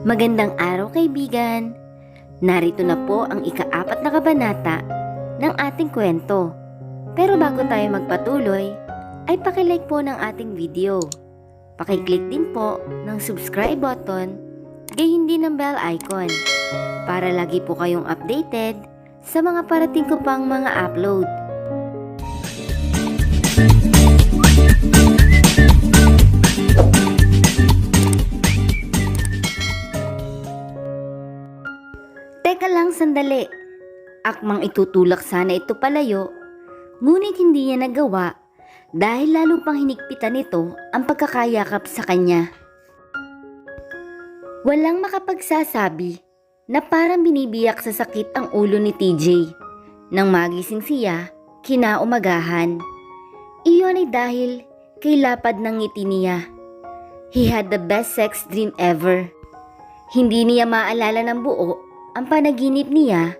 Magandang araw kaibigan! Narito na po ang ika-4 na kabanata ng ating kwento. Pero bago tayo magpatuloy, ay pakilike po ng ating video. Pakiclick din po ng subscribe button, gayon din ng bell icon, para lagi po kayong updated sa mga parating ko pang mga upload. Teka lang sandali, akmang itutulak sana ito palayo, ngunit hindi niya nagawa dahil lalo pang hinigpitan nito ang pagkakayakap sa kanya. Walang makapagsasabi na parang binibiyak sa sakit ang ulo ni TJ nang magising siya kinaumagahan. Iyon ay dahil kay lapad ng ngiti niya. He had the best sex dream ever. Hindi niya maalala ng buo ang panaginip niya,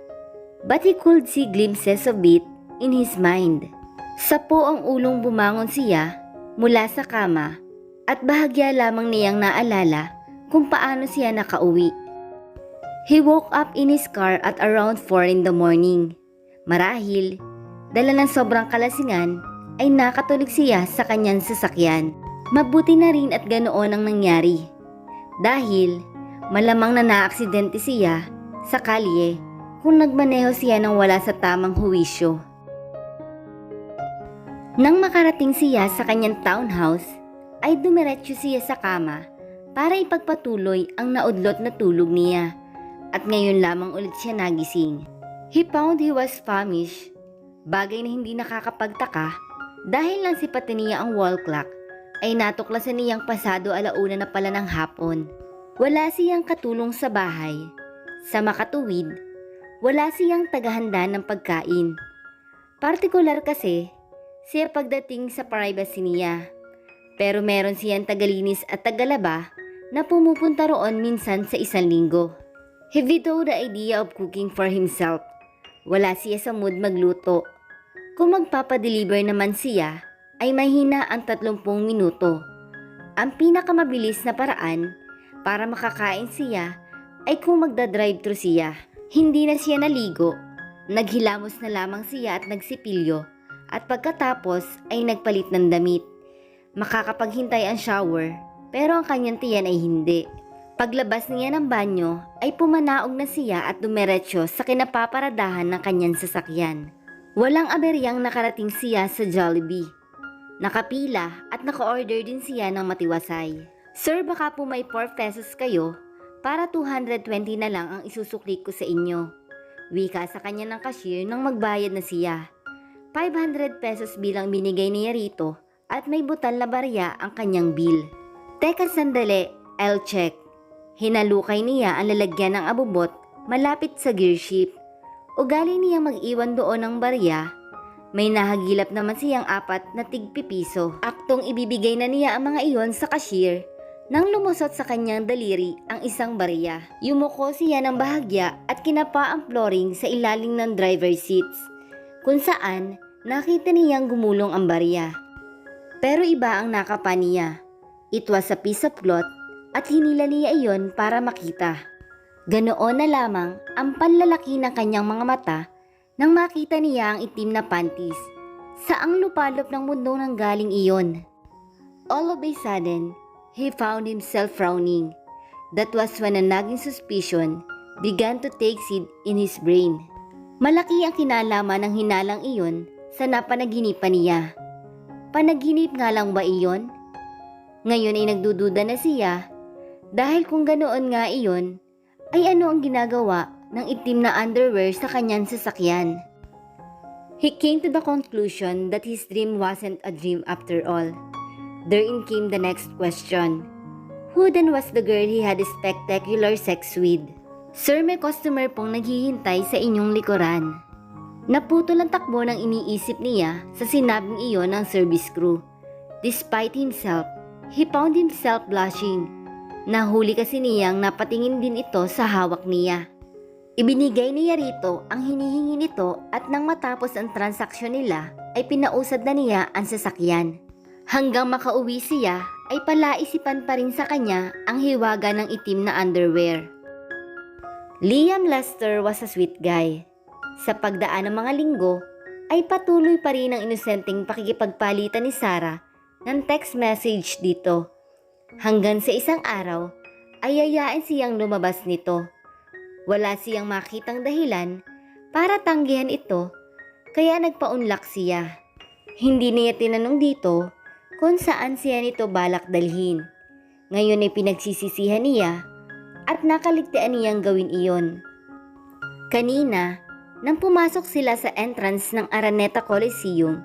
but he could see glimpses of it in his mind. Sa poong ulong bumangon siya mula sa kama at bahagya lamang niyang naalala kung paano siya nakauwi. He woke up in his car at around 4 in the morning. Marahil, dala ng sobrang kalasingan, ay nakatulog siya sa kanyang sasakyan. Mabuti na rin at ganoon ang nangyari. Dahil, malamang na naaksidente siya sa kalye kung nagmaneho siya nang wala sa tamang huwisyo. Nang makarating siya sa kanyang townhouse, ay dumiretso siya sa kama para ipagpatuloy ang naudlot na tulog niya, at ngayon lamang ulit siya nagising. He found he was famished, bagay na hindi nakakapagtaka dahil lang sipatin niya ang wall clock ay natuklasan niyang pasado 1:00 na pala ng hapon. Wala siyang katulong sa bahay. Sa makatuwid, wala siyang taghahanda ng pagkain. Partikular kasi siya pagdating sa privacy niya. Pero meron siyang tagalinis at tagalaba na pumupunta roon minsan sa 1 linggo. He vetoed the idea of cooking for himself. Wala siya sa mood magluto. Kung magpapadeliver naman siya, ay mahina ang 30 minuto. Ang pinakamabilis na paraan para makakain siya ay kung magda-drive-thru siya. Hindi na siya naligo, naghilamos na lamang siya at nagsipilyo, at pagkatapos ay nagpalit ng damit. Makakapaghintay ang shower, pero ang kanyang tiyan ay hindi. Paglabas niya ng banyo ay pumanaog na siya at dumiretso sa kinapaparadahan ng kanyang sasakyan. Walang aberyang nakarating siya sa Jollibee. Nakapila at naka-order din siya ng matiwasay. "Sir, baka po may 4 pesos kayo? Para 220 na lang ang isusukli ko sa inyo." Wika sa kanya ng cashier nang magbayad na siya. 500 pesos bilang binigay niya rito at may butal na barya ang kanyang bill. "Teka sandali, I'll check." Hinalukay niya ang lalagyan ng abubot malapit sa gearshift. Ugali niya mag-iwan doon ng barya. May nahagilap naman siyang 4 na tig-pipiso. Aktong ibibigay na niya ang mga iyon sa cashier nang lumusot sa kanyang daliri ang isang barya. Yumuko siya ng bahagya at kinapa ang flooring sa ilalim ng driver seats, kung saan nakita niyang gumulong ang barya. Pero iba ang nakapa niya. It was a piece of cloth at hinila niya iyon para makita. Ganoon na lamang ang panlalaki ng kanyang mga mata nang makita niya ang itim na panties. Saang lupalop ng mundo nang galing iyon? All of a sudden, he found himself frowning. That was when a nagging suspicion began to take seed in his brain. Malaki ang kinalaman ng hinalang iyon sa napanaginipan niya. Panaginip nga lang ba iyon? Ngayon ay nagdududa na siya dahil kung ganoon nga iyon, ay ano ang ginagawa ng itim na underwear sa kanyang sasakyan. He came to the conclusion that his dream wasn't a dream after all. Therein came the next question. Who then was the girl he had a spectacular sex with? "Sir, may customer pong naghihintay sa inyong likuran." Naputol ang takbo ng iniisip niya sa sinabing iyon ng service crew. Despite himself, he found himself blushing. Nahuli kasi niyang napatingin din ito sa hawak niya. Ibinigay niya rito ang hinihingi nito at nang matapos ang transaksyon nila ay pinausad na niya ang sasakyan. Hanggang makauwi siya ay palaisipan pa rin sa kanya ang hiwaga ng itim na underwear. Liam Lester was a sweet guy. Sa pagdaan ng mga linggo, ay patuloy pa rin ang inosenteng pakikipagpalitan ni Sarah ng text message dito. Hanggang sa isang araw, ay yayain siyang lumabas nito. Wala siyang makitang dahilan para tanggihan ito, kaya nagpaunlak siya. Hindi niya tinanong dito kung saan siya nito balak dalhin. Ngayon ay pinagsisisihan niya at nakaligtaan niyang gawin iyon. Kanina, nang pumasok sila sa entrance ng Araneta Coliseum,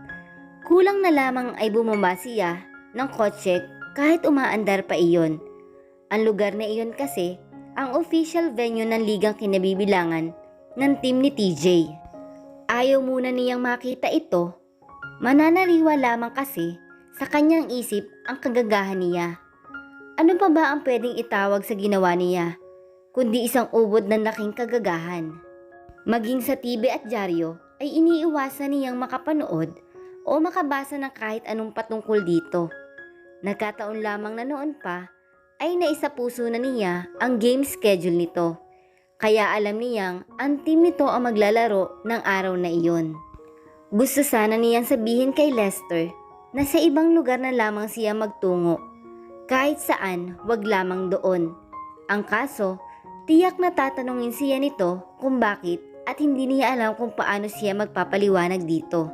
kulang na lamang ay bumaba siya ng kotse kahit umaandar pa iyon. Ang lugar na iyon kasi ang official venue ng ligang kinabibilangan ng team ni TJ. Ayaw muna niyang makita ito, mananaliwa lamang kasi sa kanyang isip ang kagagahan niya. Ano pa ba ang pwedeng itawag sa ginawa niya, kundi isang ubod ng laking kagagahan? Maging sa TV at dyaryo ay iniiwasan niyang makapanood o makabasa ng kahit anong patungkol dito. Nagkataon lamang na noon pa ay naisapuso na niya ang game schedule nito. Kaya alam niyang ang team nito ang maglalaro ng araw na iyon. Gusto sana niyang sabihin kay Lester na sa ibang lugar na lamang siya magtungo. Kahit saan, wag lamang doon. Ang kaso, tiyak na tatanungin siya nito kung bakit at hindi niya alam kung paano siya magpapaliwanag dito.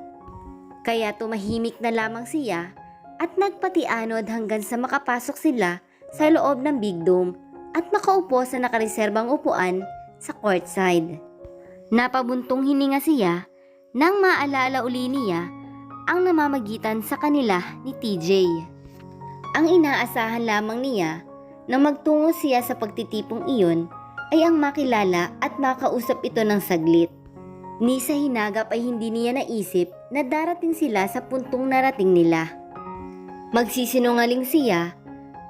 Kaya tumahimik na lamang siya at nagpatianod hanggang sa makapasok sila sa loob ng Big Dome at makaupo sa nakareserbang upuan sa courtside. Napabuntong hininga siya nang maalala uli niya ang namamagitan sa kanila ni TJ. Ang inaasahan lamang niya na magtungo siya sa pagtitipong iyon ay ang makilala at makausap ito ng saglit. Ni sa hinagap ay hindi niya naisip na darating sila sa puntong narating nila. Magsisinungaling siya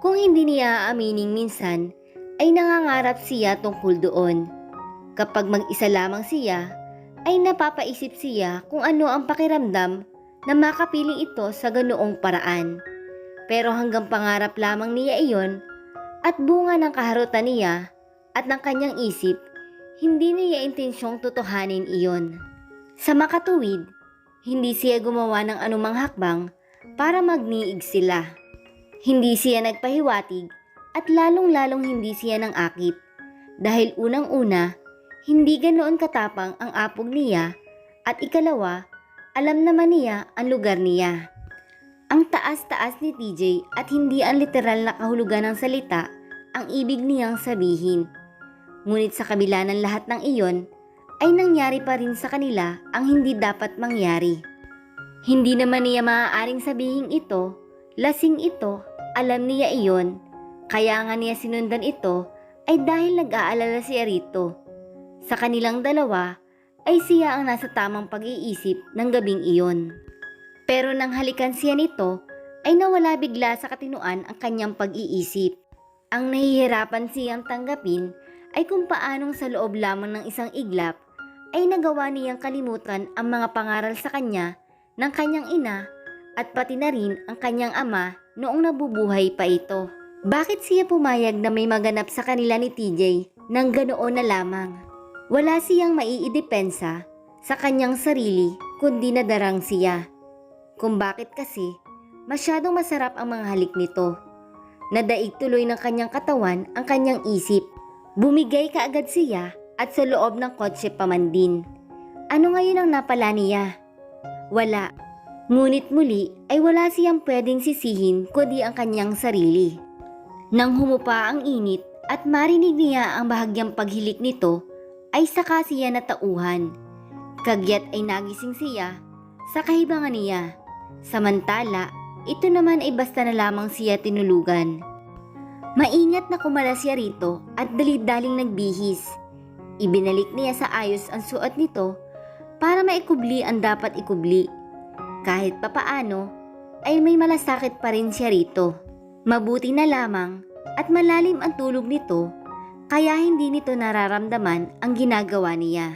kung hindi niya aamining minsan ay nangangarap siya tungkol doon. Kapag mag-isa lamang siya, ay napapaisip siya kung ano ang pakiramdam na makapiling ito sa ganoong paraan. Pero hanggang pangarap lamang niya iyon at bunga ng kaharutan niya at ng kanyang isip, hindi niya intensyong tutuhanin iyon. Sa makatuwid, hindi siya gumawa ng anumang hakbang para magniig sila. Hindi siya nagpahiwatig at lalong-lalong hindi siya nang akit. Dahil unang-una, hindi ganoon katapang ang apog niya at ikalawa, alam naman niya ang lugar niya. Ang taas-taas ni TJ at hindi ang literal na kahulugan ng salita ang ibig niyang sabihin. Ngunit sa kabila ng lahat ng iyon, ay nangyari pa rin sa kanila ang hindi dapat mangyari. Hindi naman niya maaaring sabihin ito, lasing ito, alam niya iyon, kaya nga niya sinundan ito ay dahil nag-aalala siya rito. Sa kanilang dalawa ay siya ang nasa tamang pag-iisip ng gabing iyon. Pero nang halikan siya nito ay nawala bigla sa katinuan ang kanyang pag-iisip. Ang nahihirapan siyang tanggapin ay kung paanong sa loob lamang ng isang iglap ay nagawa niyang kalimutan ang mga pangaral sa kanya ng kanyang ina at pati na rin ang kanyang ama noong nabubuhay pa ito. Bakit siya pumayag na may maganap sa kanila ni TJ nang ganoon na lamang? Wala siyang maiidepensa sa kanyang sarili kundi nadarang siya. Kung bakit kasi masyadong masarap ang mga halik nito. Nadaig tuloy ng kanyang katawan ang kanyang isip. Bumigay kaagad siya at sa loob ng kotse pa man din. Ano ngayon ang napala niya? Wala. Ngunit muli ay wala siyang pwedeng sisihin kundi ang kanyang sarili. Nang humupa ang init at marinig niya ang bahagyang paghilik nito, ay saka siya natauhan. Kagyat ay nagising siya sa kahibangan niya. Samantala, ito naman ay basta na lamang siya tinulugan. Maingat na kumalas siya rito at dalid-daling nagbihis. Ibinalik niya sa ayos ang suot nito para maikubli ang dapat ikubli. Kahit papaano ay may malasakit pa rin siya rito. Mabuti na lamang at malalim ang tulog nito kaya hindi nito nararamdaman ang ginagawa niya.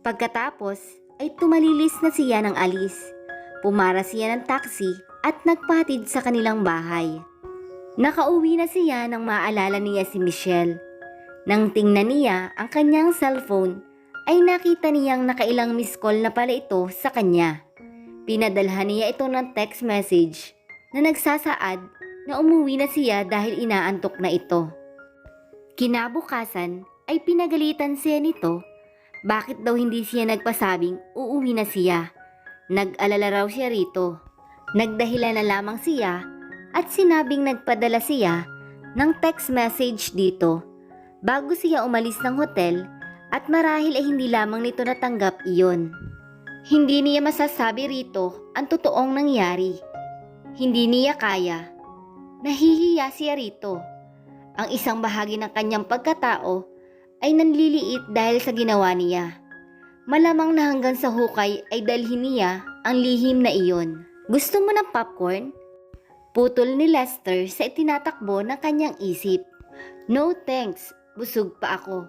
Pagkatapos ay tumalilis na siya ng alis. Pumara siya ng taxi at nagpahatid sa kanilang bahay. Nakauwi na siya nang maalala niya si Michelle. Nang tingnan niya ang kanyang cellphone, ay nakita niyang nakailang missed call na pala ito sa kanya. Pinadalhan niya ito ng text message na nagsasaad na umuwi na siya dahil inaantok na ito. Kinabukasan ay pinagalitan siya nito. Bakit daw hindi siya nagpasabing uuwi na siya? Nag-alala raw siya rito. Nagdahilan na lamang siya at sinabing nagpadala siya ng text message dito bago siya umalis ng hotel at marahil ay hindi lamang nito natanggap iyon. Hindi niya masasabi rito ang totoong nangyari. Hindi niya kaya. Nahihiya siya rito. Ang isang bahagi ng kanyang pagkatao ay nanliliit dahil sa ginawa niya. Malamang na hanggang sa hukay ay dalhin niya ang lihim na iyon. Gusto mo ng popcorn? Putol ni Lester sa itinatakbo ng kanyang isip. No thanks, busog pa ako.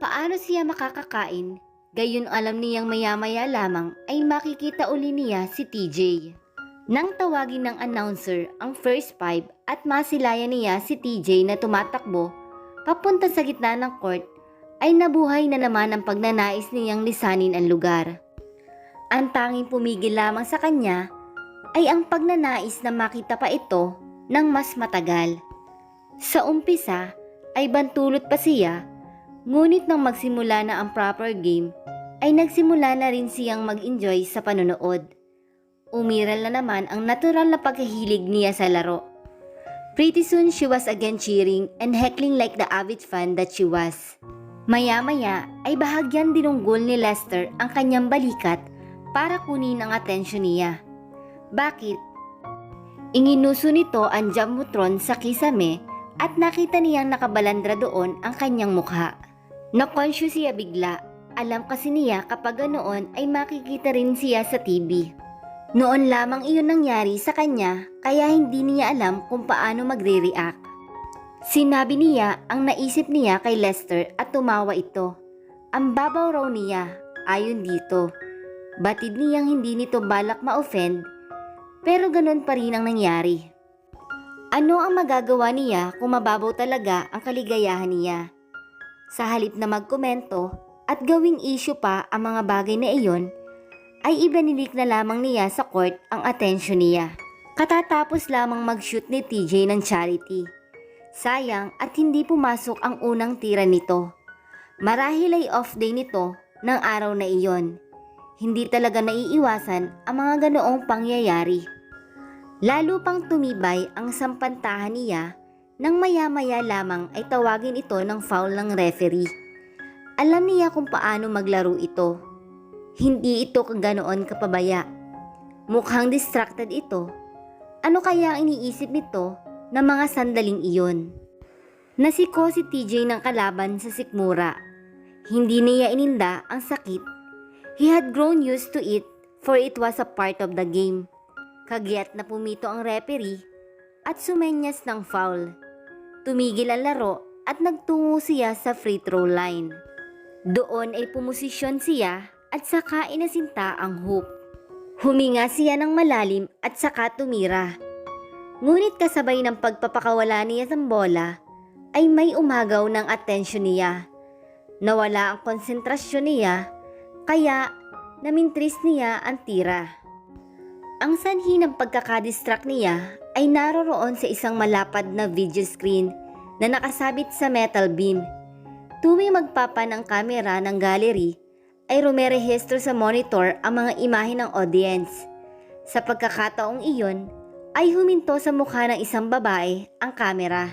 Paano siya makakakain? Gayon alam niyang maya-maya lamang ay makikita uli niya si TJ. Nang tawagin ng announcer ang first five at masilayan niya si TJ na tumatakbo papunta sa gitna ng court, ay nabuhay na naman ang pagnanais niyang lisanin ang lugar. Ang tanging pumigil lamang sa kanya ay ang pagnanais na makita pa ito ng mas matagal. Sa umpisa ay bantulot pa siya, ngunit nang magsimula na ang proper game ay nagsimula na rin siyang mag-enjoy sa panonood. Umiral na naman ang natural na pagkahilig niya sa laro. Pretty soon she was again cheering and heckling like the avid fan that she was. Maya-maya ay bahagyan dinunggol ni Lester ang kanyang balikat para kunin ang atensyon niya. Bakit? Inginuso nito ang jumbotron sa kisame at nakita niyang nakabalandra doon ang kanyang mukha. Na-conscious siya bigla. Alam kasi niya kapag ganoon ay makikita rin siya sa TV. Noon lamang iyon nangyari sa kanya kaya hindi niya alam kung paano magre-react. Sinabi niya ang naisip niya kay Lester at tumawa ito. Ang babaw raw niya, ayon dito. Batid niyang hindi nito balak ma-offend, pero ganun pa rin ang nangyari. Ano ang magagawa niya kung mababaw talaga ang kaligayahan niya? Sa halip na magkomento at gawing issue pa ang mga bagay na iyon, ay ibanilik na lamang niya sa court ang atensyon niya. Katatapos lamang mag-shoot ni TJ ng charity. Sayang at hindi pumasok ang unang tira nito. Marahil ay off day nito ng araw na iyon. Hindi talaga naiiwasan ang mga ganoong pangyayari. Lalo pang tumibay ang sampantahan niya nang maya-maya lamang ay tawagin ito ng foul ng referee. Alam niya kung paano maglaro ito. Hindi ito kaganoon kapabaya. Mukhang distracted ito. Ano kaya ang iniisip nito na mga sandaling iyon? Nasiko si TJ ng kalaban sa sikmura. Hindi niya ininda ang sakit. He had grown used to it for it was a part of the game. Kagyat na pumito ang referee at sumenyas ng foul. Tumigil ang laro at nagtungo siya sa free throw line. Doon ay pumosisyon siya at saka inasinta ang hoop. Huminga siya ng malalim at saka tumira. Ngunit kasabay ng pagpapakawala niya ng bola, ay may umagaw ng atensyon niya. Nawala ang konsentrasyon niya, kaya namintris niya ang tira. Ang sanhi ng pagkakadistract niya ay naroroon sa isang malapad na video screen na nakasabit sa metal beam. Tuwing magpapa ng kamera ng gallery, ay rumerehistro sa monitor ang mga imahe ng audience. Sa pagkakataong iyon, ay huminto sa mukha ng isang babae ang kamera.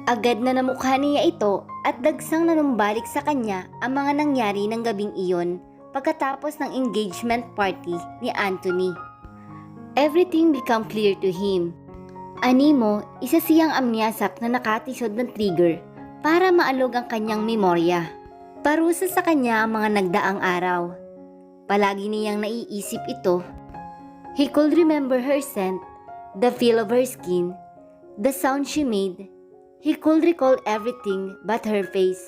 Agad na namukha niya ito at dagsang nanumbalik sa kanya ang mga nangyari ng gabing iyon pagkatapos ng engagement party ni Anthony. Everything became clear to him. Animo, isa siyang amnyasak na nakatisod ng trigger para maalog ang kanyang memorya. Parusa sa kanya ang mga nagdaang araw. Palagi niyang naiisip ito. He could remember her scent, the feel of her skin, the sound she made. He could recall everything but her face.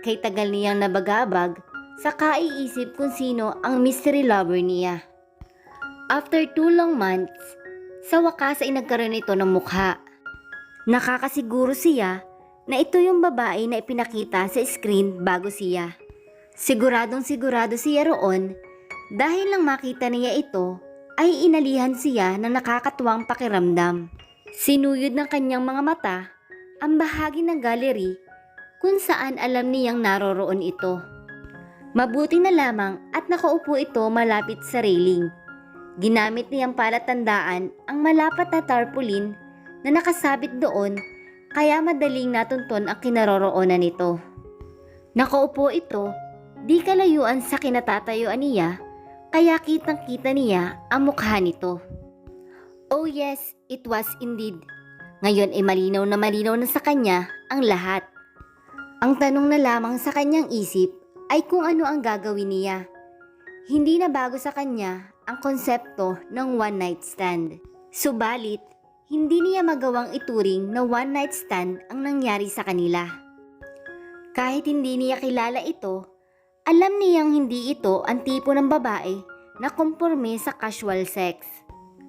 Kay tagal niyang nabagabag sa kaiisip kung sino ang mystery lover niya. After 2 long months, sa wakas ay nagkaroon ito ng mukha. Nakakasiguro siya na ito yung babae na ipinakita sa screen bago siya. Siguradong sigurado siya roon dahil lang makita niya ito ay inalihan siya ng nakakatuwang pakiramdam. Sinuyod ng kanyang mga mata ang bahagi ng gallery kung saan alam niyang naroroon ito. Mabuti na lamang at nakaupo ito malapit sa railing. Ginamit niyang palatandaan ang malapat na tarpaulin na nakasabit doon kaya madaling natunton ang kinaroroonan nito. Nakaupo ito, di kalayuan sa kinatatayuan niya kaya kitang-kita niya ang mukha nito. Oh yes, it was indeed. Ngayon ay malinaw na sa kanya ang lahat. Ang tanong na lamang sa kanyang isip ay kung ano ang gagawin niya. Hindi na bago sa kanya ang konsepto ng one night stand. Subalit, hindi niya magawang ituring na one night stand ang nangyari sa kanila. Kahit hindi niya kilala ito, alam niyang hindi ito ang tipo ng babae na komporme sa casual sex.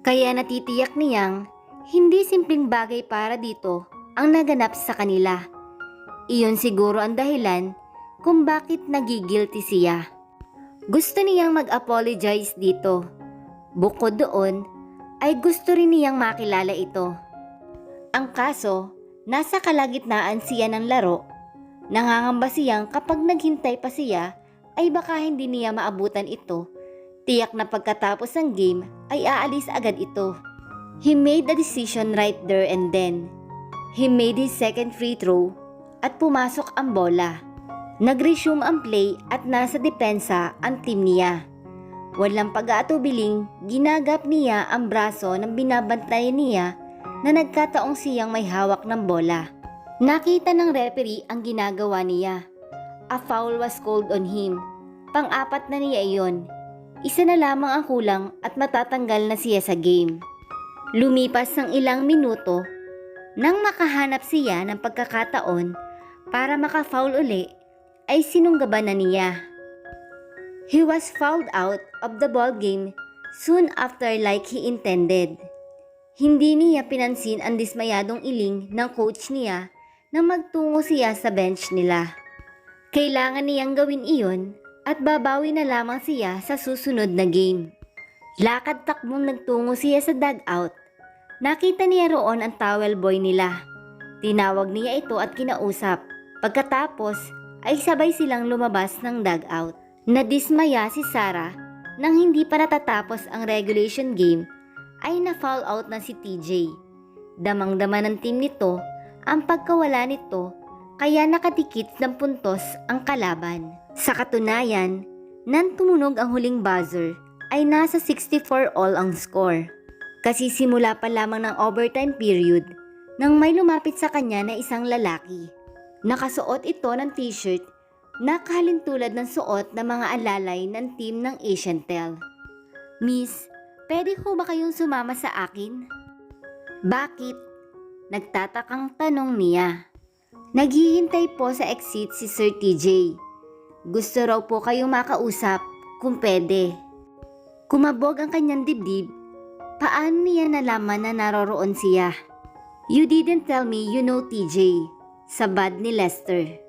Kaya natitiyak niyang hindi simpleng bagay para dito ang naganap sa kanila. Iyon siguro ang dahilan kung bakit nagigilty siya. Gusto niyang mag-apologize dito. Bukod doon, ay gusto rin niyang makilala ito. Ang kaso, nasa kalagitnaan siya ng laro. Nangangamba siyang kapag naghintay pa siya, ay baka hindi niya maabutan ito. Tiyak na pagkatapos ng game, ay aalis agad ito. He made the decision right there and then. He made his second free throw at pumasok ang bola. Nag-resume ang play at nasa depensa ang team niya. Walang pag-aatubiling, ginagap niya ang braso ng binabantayan niya na nagkataong siyang may hawak ng bola. Nakita ng referee ang ginagawa niya. A foul was called on him. Pang-apat na niya iyon. Isa na lamang ang kulang at matatanggal na siya sa game. Lumipas ng ilang minuto nang makahanap siya ng pagkakataon para maka-foul uli ay sinunggaban na niya. He was fouled out of the ball game soon after like he intended. Hindi niya pinansin ang dismayadong iling ng coach niya na magtungo siya sa bench nila. Kailangan niyang gawin iyon at babawi na lamang siya sa susunod na game. Lakad-takbong nagtungo siya sa dugout. Nakita niya roon ang towel boy nila. Tinawag niya ito at kinausap. Pagkatapos ay sabay silang lumabas ng dugout. Nadismaya si Sarah nang hindi pa natatapos ang regulation game ay na-foul out na si TJ. Damang-dama ng team nito ang pagkawala nito kaya nakatikit ng puntos ang kalaban. Sa katunayan, nang tumunog ang huling buzzer ay nasa 64 all ang score. Kasi simula pa lamang ng overtime period nang may lumapit sa kanya na isang lalaki. Nakasuot ito ng t-shirt na kahalintulad ng suot ng mga alalay ng team ng Asiantel. Miss, pwede ko ba kayong sumama sa akin? Bakit? Nagtatakang tanong niya. Naghihintay po sa exit si Sir TJ. Gusto raw po kayong makausap kung pwede. Kumabog ang kanyang dibdib. Paano niya nalaman na naroroon siya? You didn't tell me you know TJ. Sabad ni Lester.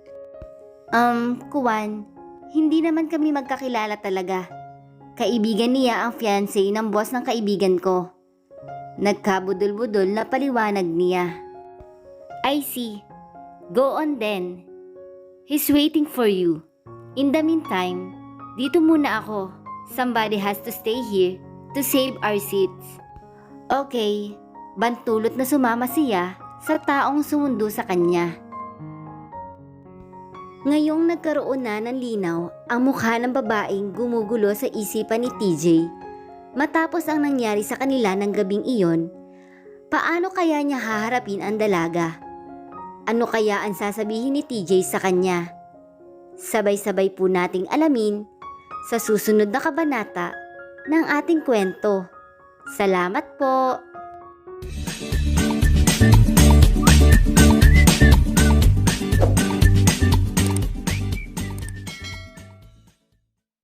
Kuwan, hindi naman kami magkakilala talaga. Kaibigan niya ang fiancé ng boss ng kaibigan ko. Nagkabudol-budol na paliwanag niya. I see. Go on then. He's waiting for you. In the meantime, dito muna ako. Somebody has to stay here to save our seats. Okay, bantulot na sumama siya sa taong sumundo sa kanya. Ngayong nagkaroon na ng linaw ang mukha ng babaeng gumugulo sa isipan ni TJ matapos ang nangyari sa kanila ng gabing iyon, paano kaya niya haharapin ang dalaga? Ano kaya ang sasabihin ni TJ sa kanya? Sabay-sabay po nating alamin sa susunod na kabanata ng ating kwento. Salamat po!